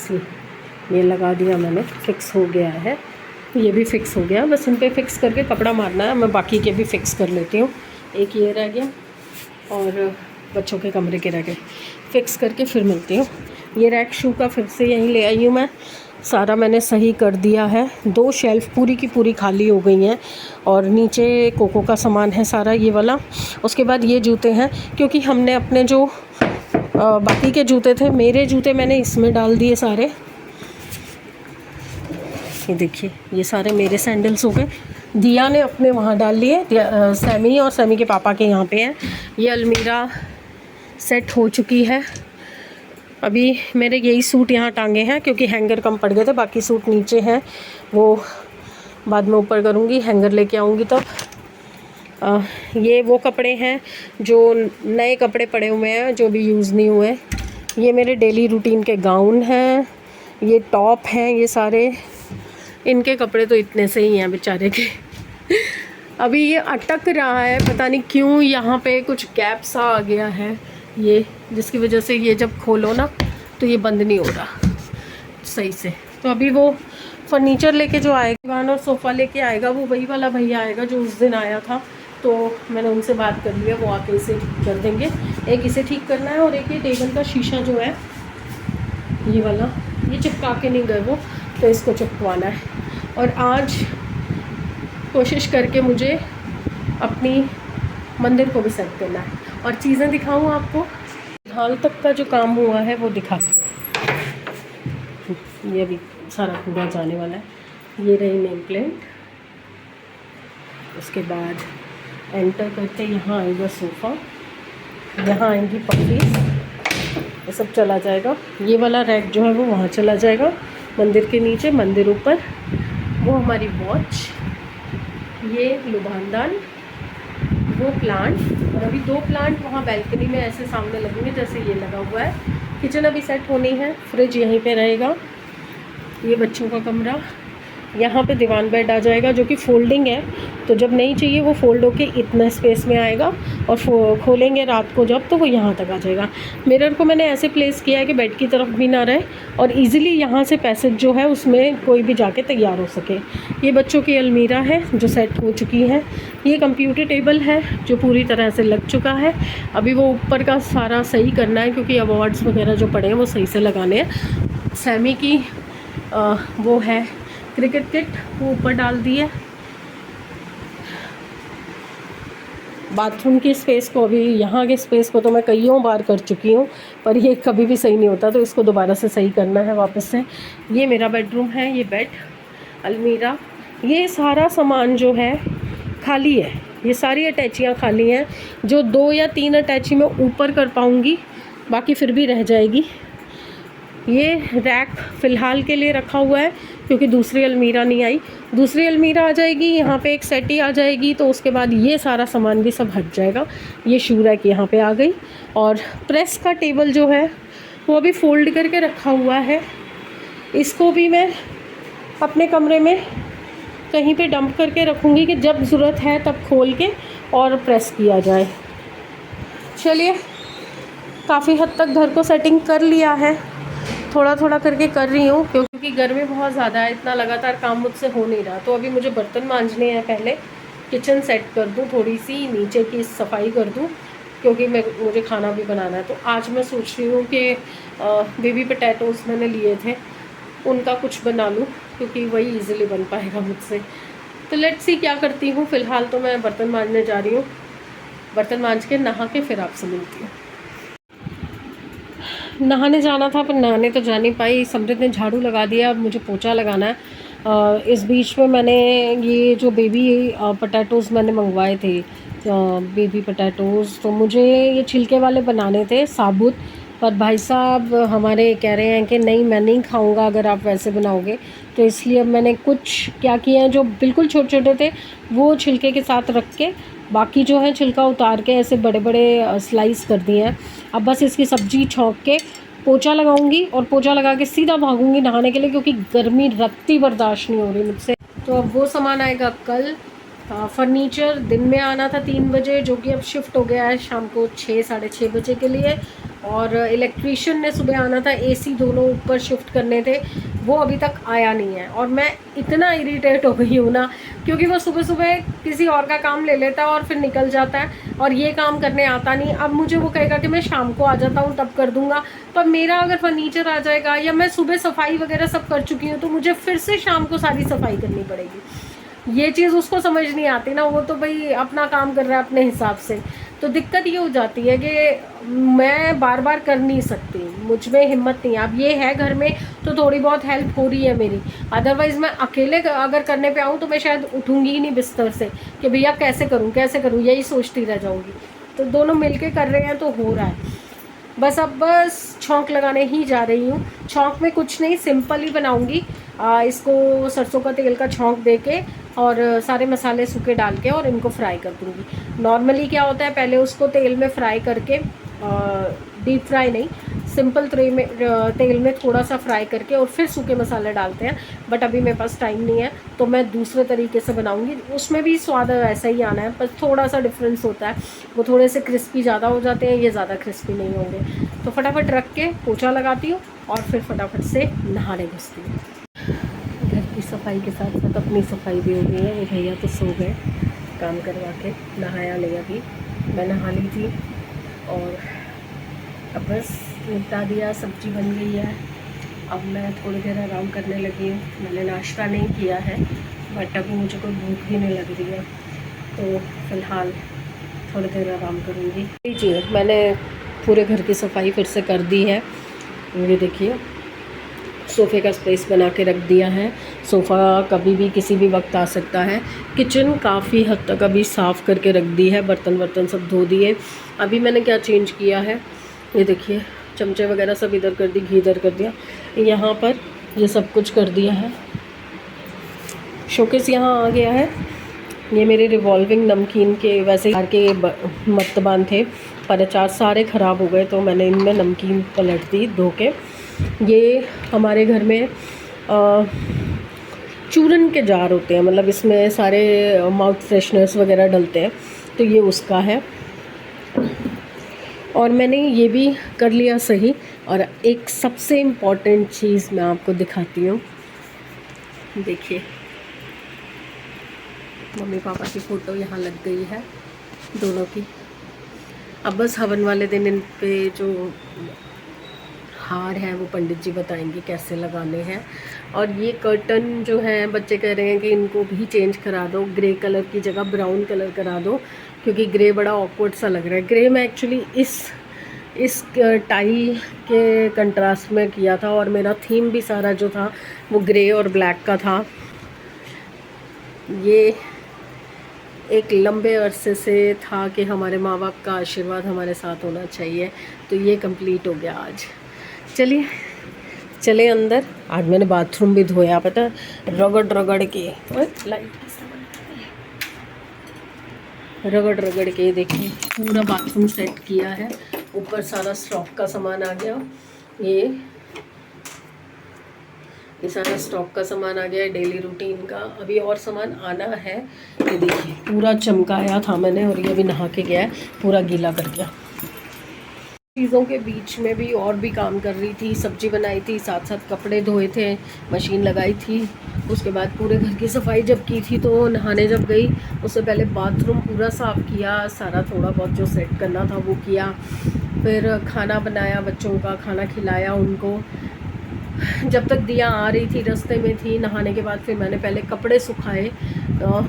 सी ये लगा दिया मैंने, फिक्स हो गया है। ये भी फिक्स हो गया, बस इन पे फिक्स करके कपड़ा मारना है। मैं बाकी के भी फिक्स कर लेती हूँ। एक ये रह गया और बच्चों के कमरे के रह गए, फिक्स करके फिर मिलती हूँ। ये रैक शू का फिर से यहीं ले आई हूँ मैं, सारा मैंने सही कर दिया है। 2 शेल्फ़ पूरी की पूरी खाली हो गई हैं और नीचे कोको का सामान है सारा ये वाला। उसके बाद ये जूते हैं, क्योंकि हमने अपने जो बाकी के जूते थे, मेरे जूते मैंने इसमें डाल दिए सारे। ये देखिए, ये सारे मेरे सैंडल्स हो गए। दिया ने अपने वहाँ डाल लिए, सैमी और सैमी के पापा के यहाँ पे हैं। ये अलमीरा सेट हो चुकी है। अभी मेरे यही सूट यहाँ टांगे हैं क्योंकि हैंगर कम पड़ गए थे, बाकी सूट नीचे हैं, वो बाद में ऊपर करूँगी, हैंगर लेके आऊँगी तब। ये वो कपड़े हैं जो नए कपड़े पड़े हुए हैं, जो भी यूज़ नहीं हुए। ये मेरे डेली रूटीन के गाउन हैं, ये टॉप हैं, ये सारे। इनके कपड़े तो इतने से ही हैं बेचारे के। अभी ये अटक रहा है, पता नहीं क्यों, यहाँ पे कुछ गैप सा आ गया है ये, जिसकी वजह से ये जब खोलो ना तो ये बंद नहीं हो रहा सही से। तो अभी वो फर्नीचर लेके जो आएगा, दीवान और सोफ़ा लेके आएगा, वो वही वाला भैया आएगा जो उस दिन आया था। तो मैंने उनसे बात कर लिया, वो आके इसे ठीक कर देंगे। एक इसे ठीक करना है और एक ये टेबल का शीशा जो है ये वाला, ये चिपका के नहीं गए वो, तो इसको चिपकवाना है। और आज कोशिश करके मुझे अपनी मंदिर को भी सेट करना है। और चीज़ें दिखाऊँ आपको, हाल तक का जो काम हुआ है वो दिखाती हूँ। ये अभी सारा पूरा जाने वाला है। ये रही नेम प्लेट, उसके बाद एंटर करते यहाँ आएगा सोफ़ा, यहाँ आएंगी पॉलीज, ये सब चला जाएगा। ये वाला रैक जो है वो वहाँ चला जाएगा, मंदिर के नीचे, मंदिर ऊपर। वो हमारी वॉच, ये लुभानदान, वो प्लांट, और अभी 2 प्लांट वहाँ बैल्कनी में ऐसे सामने लगेंगे जैसे ये लगा हुआ है। किचन अभी सेट होनी है, फ्रिज यहीं पे रहेगा। ये बच्चों का कमरा, यहाँ पे दीवान बेड आ जाएगा जो कि फोल्डिंग है, तो जब नहीं चाहिए वो फोल्ड होके इतना स्पेस में आएगा, और खोलेंगे रात को जब, तो वो यहाँ तक आ जाएगा। मिरर को मैंने ऐसे प्लेस किया है कि बेड की तरफ भी ना रहे और इजीली यहाँ से पैसेज जो है उसमें कोई भी जाके तैयार हो सके। ये बच्चों की अलमीरा है जो सेट हो चुकी है। ये कंप्यूटर टेबल है जो पूरी तरह से लग चुका है। अभी वो ऊपर का सारा सही करना है क्योंकि अवार्ड्स वगैरह जो पड़े हैं वो सही से लगाने हैं। सैमी की वो है क्रिकेट किट, वो ऊपर डाल दी है। बाथरूम की स्पेस को, अभी यहाँ के स्पेस को तो मैं कईयों बार कर चुकी हूँ, पर ये कभी भी सही नहीं होता, तो इसको दोबारा से सही करना है वापस से। ये मेरा बेडरूम है, ये बेड, अलमीरा, ये सारा सामान जो है खाली है। ये सारी अटैचियाँ खाली हैं, जो 2 या 3 अटैची मैं ऊपर कर पाऊँगी, बाकी फिर भी रह जाएगी। ये रैक फ़िलहाल के लिए रखा हुआ है क्योंकि दूसरी अलमीरा नहीं आई। दूसरी अलमीरा आ जाएगी, यहाँ पे एक सेटी आ जाएगी, तो उसके बाद ये सारा सामान भी सब हट जाएगा। ये शू रैक यहाँ पे आ गई, और प्रेस का टेबल जो है वो अभी फ़ोल्ड करके रखा हुआ है। इसको भी मैं अपने कमरे में कहीं पे डंप करके रखूँगी कि जब ज़रूरत है तब खोल के और प्रेस किया जाए। चलिए, काफ़ी हद तक घर को सेटिंग कर लिया है, थोड़ा थोड़ा करके कर रही हूँ क्योंकि गर्मी बहुत ज़्यादा है, इतना लगातार काम मुझसे हो नहीं रहा। तो अभी मुझे बर्तन मांजने हैं, पहले किचन सेट कर दूँ, थोड़ी सी नीचे की सफाई कर दूँ क्योंकि मुझे खाना भी बनाना है। तो आज मैं सोच रही हूँ कि बेबी पोटैटोज़ मैंने लिए थे, उनका कुछ बना लूँ क्योंकि वही ईज़िली बन पाएगा मुझसे। तो लेट्स सी क्या करती हूँ। फ़िलहाल तो मैं बर्तन मांजने जा रही हूँ, बर्तन मांज के नहा के फिर आपसे मिलती हूँ। नहाने जाना था पर नहाने तो जा नहीं पाई। समृद्ध ने झाड़ू लगा दिया, अब मुझे पोछा लगाना है। इस बीच में मैंने ये जो बेबी पोटैटोज़ मैंने मंगवाए थे, बेबी पोटैटोज़, तो मुझे ये छिलके वाले बनाने थे साबुत, पर भाई साहब हमारे कह रहे हैं कि नहीं, मैं नहीं खाऊंगा अगर आप वैसे बनाओगे। तो इसलिए अब मैंने कुछ क्या किया है, जो बिल्कुल छोटे छोटे थे वो छिलके के साथ रख के, बाकी जो है छिलका उतार के ऐसे बड़े बड़े स्लाइस कर दिए हैं। अब बस इसकी सब्ज़ी छौंक के पोछा लगाऊंगी और पोछा लगा के सीधा भागूंगी नहाने के लिए क्योंकि गर्मी रत्ती बर्दाश्त नहीं हो रही मुझसे। तो अब वो सामान आएगा कल। फर्नीचर दिन में आना था 3 बजे, जो कि अब शिफ्ट हो गया है शाम को 6 साढ़े 6 बजे के लिए। और इलेक्ट्रीशियन ने सुबह आना था, एसी दोनों ऊपर शिफ्ट करने थे, वो अभी तक आया नहीं है। और मैं इतना इरिटेट हो गई हूँ ना, क्योंकि वो सुबह सुबह किसी और का काम ले लेता है और फिर निकल जाता है और ये काम करने आता नहीं। अब मुझे वो कहेगा कि मैं शाम को आ जाता हूँ तब कर दूँगा, पर मेरा अगर फर्नीचर आ जाएगा या मैं सुबह सफाई वगैरह सब कर चुकी हूँ तो मुझे फिर से शाम को सारी सफाई करनी पड़ेगी। ये चीज़ उसको समझ नहीं आती ना, वो तो भाई अपना काम कर रहा है अपने हिसाब से। तो दिक्कत ये हो जाती है कि मैं बार बार कर नहीं सकती, मुझ में हिम्मत नहीं है। अब ये है घर में तो थोड़ी बहुत हेल्प हो रही है मेरी, अदरवाइज़ मैं अकेले अगर करने पे आऊँ तो मैं शायद उठूँगी ही नहीं बिस्तर से कि भैया कैसे करूँ, यही सोचती रह जाऊँगी। तो दोनों मिलके कर रहे हैं तो हो रहा है। बस अब बस छौंक लगाने ही जा रही हूँ। छौंक में कुछ नहीं, सिंपल ही बनाऊँगी। इसको सरसों का तेल का छौंक दे के और सारे मसाले सूखे डाल के और इनको फ्राई कर दूँगी। नॉर्मली क्या होता है, पहले उसको तेल में फ्राई करके, डीप फ्राई नहीं, सिंपल तेल में थोड़ा सा फ्राई करके और फिर सूखे मसाले डालते हैं। बट अभी मेरे पास टाइम नहीं है तो मैं दूसरे तरीके से बनाऊंगी, उसमें भी स्वाद ऐसा ही आना है, बस थोड़ा सा डिफरेंस होता है। वो थोड़े से क्रिस्पी ज़्यादा हो जाते हैं, ये ज़्यादा क्रिस्पी नहीं होंगे। तो फटाफट रख के पोछा लगाती हूँ और फिर फटाफट से नहाने घुसती हूँ। घर की सफाई के साथ साथ अपनी सफाई भी हो गई है। ये भैया तो सो गए काम करवा के, नहाया नहीं अभी, मैं नहा ली थी और अब बस निपटा दिया, सब्जी बन गई है। अब मैं थोड़ी देर आराम करने लगी हूँ। मैंने नाश्ता नहीं किया है बट अभी मुझे कोई भूख भी नहीं लग रही है, तो फ़िलहाल थोड़ी देर आराम करूँगी। जी, मैंने पूरे घर की सफाई फिर से कर दी है। ये देखिए, सोफ़े का स्पेस बना के रख दिया है। सोफ़ा कभी भी किसी भी वक्त आ सकता है। किचन काफ़ी हद तक अभी साफ़ करके रख दी है, बर्तन सब धो दिए। अभी मैंने क्या चेंज किया है, ये देखिए, चमचे वगैरह सब इधर कर दी, घी इधर कर दिया, यहाँ पर ये सब कुछ कर दिया है। शोकेस यहाँ आ गया है। ये मेरे रिवॉल्विंग नमकीन के वैसे अचार के मर्तबान थे, पर अचार सारे ख़राब हो गए तो मैंने इनमें नमकीन पलट दी धो के। ये हमारे घर में चूरन के जार होते हैं, मतलब इसमें सारे माउथ फ्रेशनर्स वगैरह डलते हैं, तो ये उसका है। और मैंने ये भी कर लिया सही। और एक सबसे इम्पॉर्टेंट चीज़ मैं आपको दिखाती हूँ, देखिए, मम्मी पापा की फ़ोटो यहाँ लग गई है दोनों की। अब बस हवन वाले दिन इन पे जो हार है वो पंडित जी बताएंगे कैसे लगाने हैं। और ये कर्टन जो है, बच्चे कह रहे हैं कि इनको भी चेंज करा दो, ग्रे कलर की जगह ब्राउन कलर करा दो, क्योंकि ग्रे बड़ा ऑकवर्ड सा लग रहा है। ग्रे में एक्चुअली इस टाई के कंट्रास्ट में किया था और मेरा थीम भी सारा जो था वो ग्रे और ब्लैक का था। ये एक लंबे अरसे से था कि हमारे माँ बाप का आशीर्वाद हमारे साथ होना चाहिए, तो ये कंप्लीट हो गया आज। चलिए चले अंदर। आज मैंने बाथरूम भी धोया, पता, रगड़ के, रगड़ के देखिए पूरा बाथरूम सेट किया है। ऊपर सारा स्टॉक का सामान आ गया, ये सारा स्टॉक का सामान आ गया है डेली रूटीन का। अभी और सामान आना है। ये देखिए पूरा चमकाया था मैंने और ये अभी नहा के गया है, पूरा गीला कर दिया। चीज़ों के बीच में भी और भी काम कर रही थी, सब्जी बनाई थी, साथ साथ कपड़े धोए थे, मशीन लगाई थी। उसके बाद पूरे घर की सफाई जब की थी तो नहाने जब गई उससे पहले बाथरूम पूरा साफ़ किया, सारा थोड़ा बहुत जो सेट करना था वो किया। फिर खाना बनाया, बच्चों का खाना खिलाया उनको। जब तक दिया आ रही थी, रास्ते में थी, नहाने के बाद फिर मैंने पहले कपड़े सुखाए।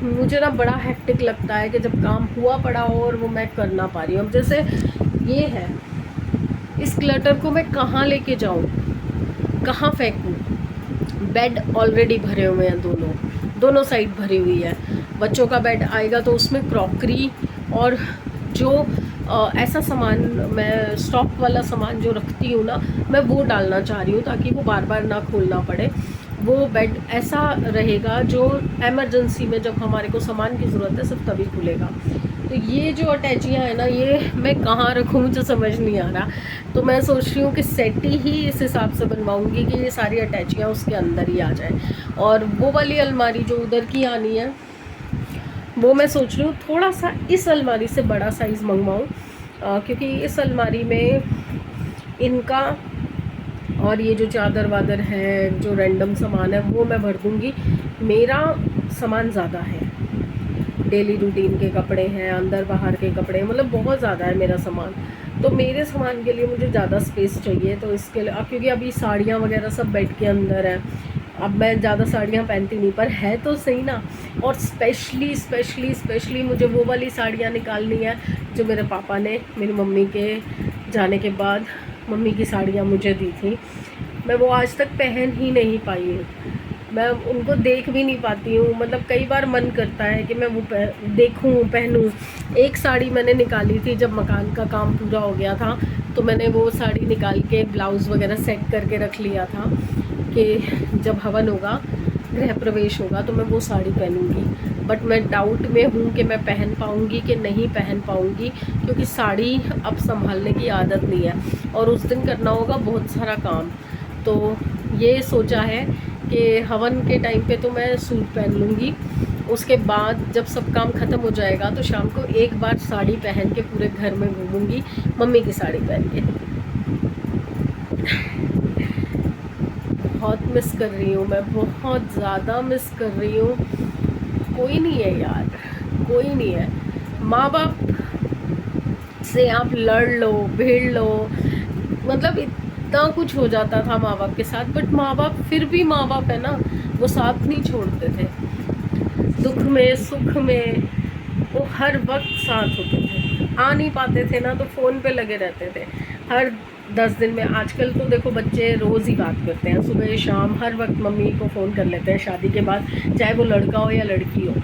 मुझे ना बड़ा हेक्टिक लगता है कि जब काम हुआ पड़ा हो और वो मैं कर ना पा रही हूँ। अब जैसे ये है, इस क्लटर को मैं कहाँ लेके जाऊँ, कहाँ फेंकूँ। बेड ऑलरेडी भरे हुए हैं, दोनों साइड भरी हुई है। बच्चों का बेड आएगा तो उसमें क्रॉकरी और जो ऐसा सामान, मैं स्टॉक वाला सामान जो रखती हूँ ना, मैं वो डालना चाह रही हूँ ताकि वो बार बार ना खोलना पड़े। वो बेड ऐसा रहेगा जो एमरजेंसी में जब हमारे को सामान की ज़रूरत है सिर्फ तभी खुलेगा। तो ये जो अटैचियाँ हैं ना, ये मैं कहाँ रखूँ मुझे समझ नहीं आ रहा। तो मैं सोच रही हूँ कि सेट ही इस हिसाब से बनवाऊँगी कि ये सारी अटैचियाँ उसके अंदर ही आ जाए। और वो वाली अलमारी जो उधर की आनी है वो मैं सोच रही हूँ थोड़ा सा इस अलमारी से बड़ा साइज़ मंगवाऊँ, क्योंकि इस अलमारी में इनका और ये जो चादर वादर है, जो रैंडम सामान है वो मैं भर दूँगी। मेरा सामान ज़्यादा है, डेली रूटीन के कपड़े हैं, अंदर बाहर के कपड़े, मतलब बहुत ज़्यादा है मेरा सामान। तो मेरे सामान के लिए मुझे ज़्यादा स्पेस चाहिए, तो इसके लिए क्योंकि अभी साड़ियाँ वगैरह सब बेड के अंदर है, अब मैं ज़्यादा साड़ियाँ पहनती नहीं, पर है तो सही ना। और स्पेशली मुझे वो वाली साड़ियाँ निकालनी है जो मेरे पापा ने मेरी मम्मी के जाने के बाद मम्मी की साड़ियाँ मुझे दी थी। मैं वो आज तक पहन ही नहीं पाई हूँ, मैं उनको देख भी नहीं पाती हूँ। मतलब कई बार मन करता है कि मैं वो देखूँ, पहनूँ। एक साड़ी मैंने निकाली थी जब मकान का काम पूरा हो गया था, तो मैंने वो साड़ी निकाल के ब्लाउज़ वगैरह सेट करके रख लिया था कि जब हवन होगा, गृह प्रवेश होगा, तो मैं वो साड़ी पहनूँगी। बट मैं डाउट में हूँ कि मैं पहन पाऊँगी कि नहीं पहन पाऊँगी, क्योंकि साड़ी अब संभालने की आदत नहीं है और उस दिन करना होगा बहुत सारा काम। तो ये सोचा है कि हवन के टाइम पे तो मैं सूट पहन लूँगी, उसके बाद जब सब काम ख़त्म हो जाएगा तो शाम को एक बार साड़ी पहन के पूरे घर में घूमूँगी, मम्मी की साड़ी पहन के। बहुत मिस कर रही हूँ मैं, बहुत ज़्यादा मिस कर रही हूँ। कोई नहीं है यार, कोई नहीं है। माँ बाप से आप लड़ लो, भिड़ लो, मतलब इतना कुछ हो जाता था माँ बाप के साथ, बट माँ बाप फिर भी माँ बाप है ना, वो साथ नहीं छोड़ते थे। दुख में सुख में वो हर वक्त साथ होते थे। आ नहीं पाते थे ना तो फ़ोन पे लगे रहते थे हर 10 दिन में। आजकल तो देखो बच्चे रोज़ ही बात करते हैं, सुबह शाम हर वक्त मम्मी को फ़ोन कर लेते हैं शादी के बाद, चाहे वो लड़का हो या लड़की हो।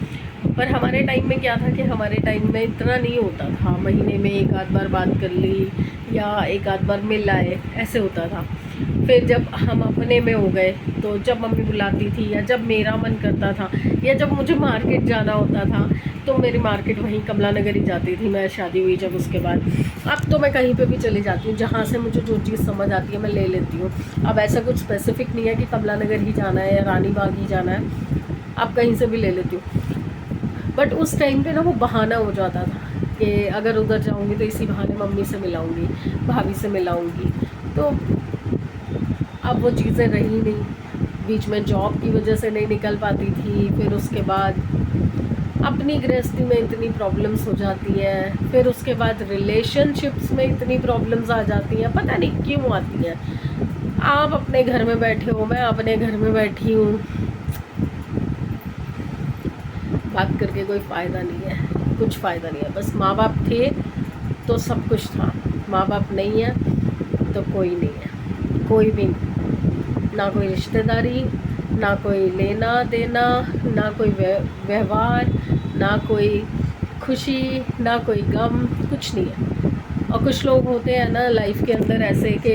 पर हमारे टाइम में क्या था कि हमारे टाइम में इतना नहीं होता था, महीने में एक आध बार बात कर ली या एक आध बार मिल आए, ऐसे होता था। फिर जब हम अपने में हो गए तो जब मम्मी बुलाती थी या जब मेरा मन करता था या जब मुझे मार्केट जाना होता था तो मेरी मार्केट वहीं कमला नगर ही जाती थी। मैं शादी हुई जब, उसके बाद अब तो मैं कहीं पे भी चली जाती हूँ, जहाँ से मुझे जो चीज़ समझ आती है मैं ले लेती हूँ। अब ऐसा कुछ स्पेसिफिक नहीं है कि कमला नगर ही जाना है या रानी बाग ही जाना है, अब कहीं से भी ले लेती हूँ। बट उस टाइम पे ना वो बहाना हो जाता था कि अगर उधर जाऊँगी तो इसी बहाने मम्मी से मिलाऊँगी, भाभी से मिलाऊँगी। तो अब वो चीज़ें रही नहीं, बीच में जॉब की वजह से नहीं निकल पाती थी, फिर उसके बाद अपनी गृहस्थी में इतनी प्रॉब्लम्स हो जाती है, फिर उसके बाद रिलेशनशिप्स में इतनी प्रॉब्लम्स आ जाती हैं, पता नहीं क्यों आती हैं। आप अपने घर में बैठे हो, मैं अपने घर में बैठी हूँ, बात करके कोई फ़ायदा नहीं है, कुछ फ़ायदा नहीं है। बस माँ बाप थे तो सब कुछ था, माँ बाप नहीं है तो कोई नहीं है, कोई भी नहीं। ना कोई रिश्तेदारी, ना कोई लेना देना, ना कोई व्यवहार, ना कोई खुशी, ना कोई गम, कुछ नहीं है। और कुछ लोग होते हैं ना लाइफ के अंदर ऐसे कि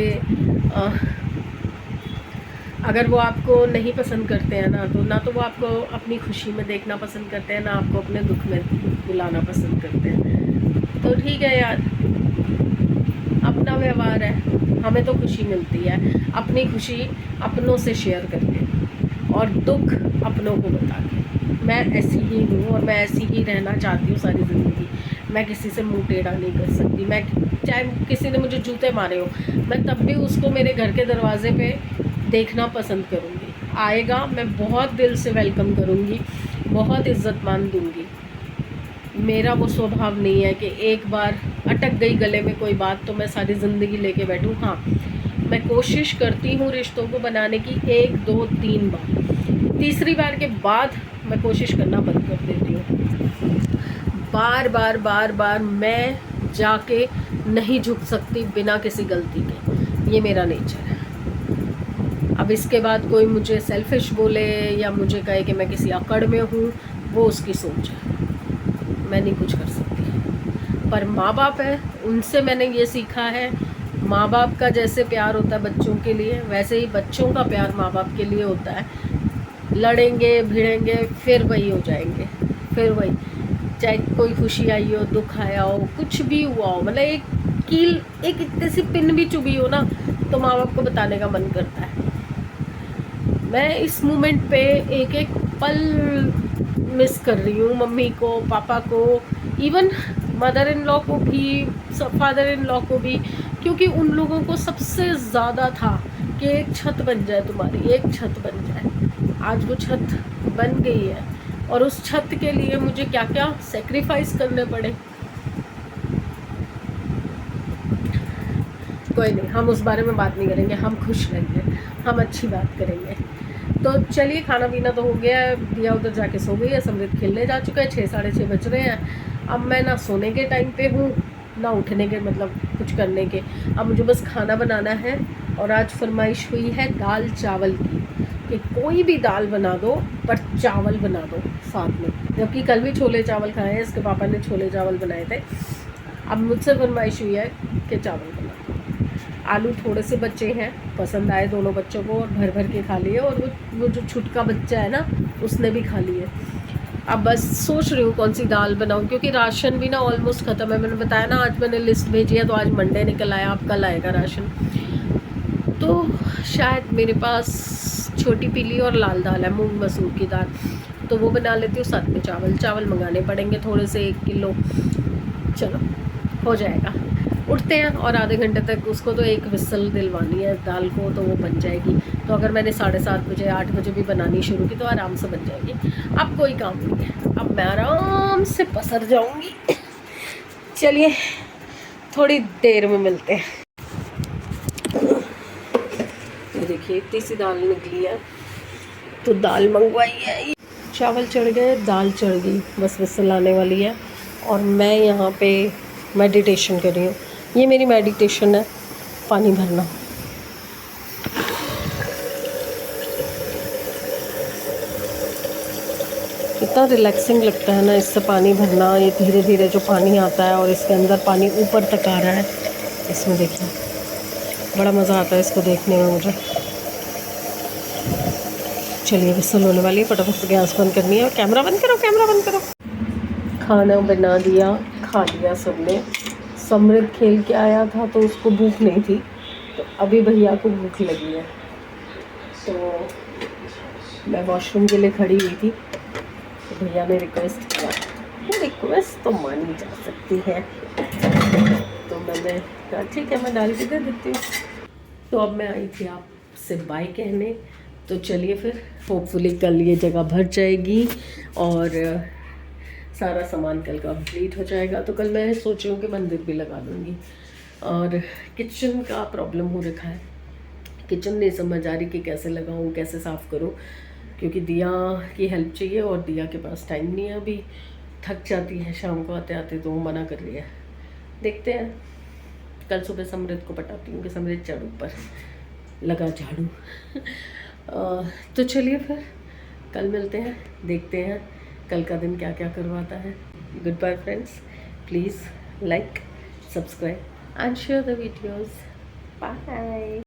अगर वो आपको नहीं पसंद करते हैं ना तो वो आपको अपनी खुशी में देखना पसंद करते हैं, ना आपको अपने दुख में बुलाना पसंद करते हैं। तो ठीक है यार, अपना व्यवहार है, हमें तो खुशी मिलती है अपनी खुशी अपनों से शेयर करके और दुख अपनों को बता के। मैं ऐसी ही हूँ और मैं ऐसी ही रहना चाहती हूँ सारी ज़िंदगी। मैं किसी से मुँह टेढ़ा नहीं कर सकती। मैं चाहे किसी ने मुझे जूते मारे हो, मैं तब भी उसको मेरे घर के दरवाजे पे देखना पसंद करूँगी। आएगा, मैं बहुत दिल से वेलकम करूँगी, बहुत इज़्ज़त मान दूँगी। मेरा वो स्वभाव नहीं है कि एक बार अटक गई गले में कोई बात तो मैं सारी ज़िंदगी लेके बैठूँ। हाँ, मैं कोशिश करती हूँ रिश्तों को बनाने की 1 2 3 बार, तीसरी बार के बाद मैं कोशिश करना बंद कर देती हूँ। बार बार मैं जाके नहीं झुक सकती बिना किसी गलती के, ये मेरा नेचर है। अब इसके बाद कोई मुझे सेल्फिश बोले या मुझे कहे कि मैं किसी अकड़ में हूँ, वो उसकी सोच है, मैं नहीं कुछ कर सकती। पर माँ बाप है, उनसे मैंने ये सीखा है, माँ बाप का जैसे प्यार होता है बच्चों के लिए, वैसे ही बच्चों का प्यार माँ बाप के लिए होता है। लड़ेंगे भिड़ेंगे फिर वही हो जाएंगे, फिर वही, चाहे कोई खुशी आई हो, दुख आया हो, कुछ भी हुआ हो, मतलब एक कील, एक इतनी सी पिन भी चुभी हो ना तो माँ बाप को बताने का मन करता है। मैं इस मोमेंट पे एक एक पल मिस कर रही हूँ, मम्मी को, पापा को, इवन मदर इन लॉ को भी, फादर इन लॉ को भी, क्योंकि उन लोगों को सबसे ज़्यादा था कि एक छत बन जाए, तुम्हारी एक छत बन जाए। आज वो छत बन गई है और उस छत के लिए मुझे क्या क्या सेक्रीफाइस करने पड़े। कोई नहीं, हम उस बारे में बात नहीं करेंगे, हम खुश रहेंगे, हम अच्छी बात करेंगे। तो चलिए, खाना पीना तो हो गया है, दिया उधर जाके सो गई है, समृद्ध खेलने जा चुका है, 6 साढ़े 6 बज रहे हैं। अब मैं ना सोने के टाइम पे हूँ ना उठने के, मतलब कुछ करने के। अब मुझे बस खाना बनाना है और आज फरमाइश हुई है दाल चावल की कि कोई भी दाल बना दो पर चावल बना दो साथ में, जबकि कल भी छोले चावल खाए हैं, इसके पापा ने छोले चावल बनाए थे। अब मुझसे फरमाइश हुई है कि चावल बना दो। आलू थोड़े से बच्चे हैं, पसंद आए दोनों बच्चों को और भर भर के खा लिए, और वो जो छुटका बच्चा है ना उसने भी खा लिए। अब बस सोच रही हूँ कौन सी दाल बनाऊँ, क्योंकि राशन भी ना ऑलमोस्ट ख़त्म है। मैंने बताया ना आज मैंने लिस्ट भेजी है, तो आज मंडे निकल आया, अब कल आएगा राशन। तो शायद मेरे पास छोटी पीली और लाल दाल है, मूंग मसूर की दाल, तो वो बना लेती हूँ। साथ में चावल मंगाने पड़ेंगे थोड़े से, 1 किलो। चलो हो जाएगा। उठते हैं और आधे घंटे तक उसको तो एक विसल दिलवानी है दाल को, तो वो बन जाएगी। तो अगर मैंने 7:30 बजे 8 बजे भी बनानी शुरू की तो आराम से बन जाएगी। अब कोई काम नहीं है, अब मैं आराम से पसर जाऊंगी। चलिए थोड़ी देर में मिलते हैं। ये देखिए इतनी सी दाल निकली है, तो दाल मंगवाई है। चावल चढ़ गए, दाल चढ़ गई, बस विसल आने वाली है। और मैं यहाँ पे मेडिटेशन कर रही हूँ। ये मेरी मेडिटेशन है, पानी भरना। इतना रिलैक्सिंग लगता है ना इससे पानी भरना। ये धीरे धीरे जो पानी आता है और इसके अंदर पानी ऊपर तक आ रहा है, इसमें देखिए बड़ा मज़ा आता है इसको देखने में मुझे। चलिए विसल होने वाली है, फटाफट से गैस बंद करनी है और कैमरा बंद करो, कैमरा बंद करो। खाना बना दिया, खा लिया सबने। समृद्ध खेल के आया था तो उसको भूख नहीं थी, तो अभी भैया को भूख लगी है। तो मैं वॉशरूम के लिए खड़ी हुई थी, तो भैया ने रिक्वेस्ट किया। रिक्वेस्ट तो मानी जा सकती है, तो मैंने कहा ठीक है, मैं डाल के दे देती हूँ। तो अब मैं आई थी आपसे बाय कहने। तो चलिए फिर, होपफुली कल ये जगह भर जाएगी और सारा सामान कल कंप्लीट हो जाएगा। तो कल मैं सोच रही हूँ कि मंदिर भी लगा दूँगी। और किचन का प्रॉब्लम हो रखा है, किचन नहीं समझ आ रही कि कैसे लगाऊँ, कैसे साफ़ करूँ, क्योंकि दिया की हेल्प चाहिए और दिया के पास टाइम नहीं है। अभी थक जाती है शाम को आते आते, तो वो मना कर रही है। देखते हैं, कल सुबह समृद्ध को पटाती हूँ कि समृद्ध चढ़ ऊपर, लगा झाड़ू। तो चलिए फिर कल मिलते हैं, देखते हैं कल का दिन क्या क्या करवाता है। Good bye friends, please like, subscribe and share the videos. Bye.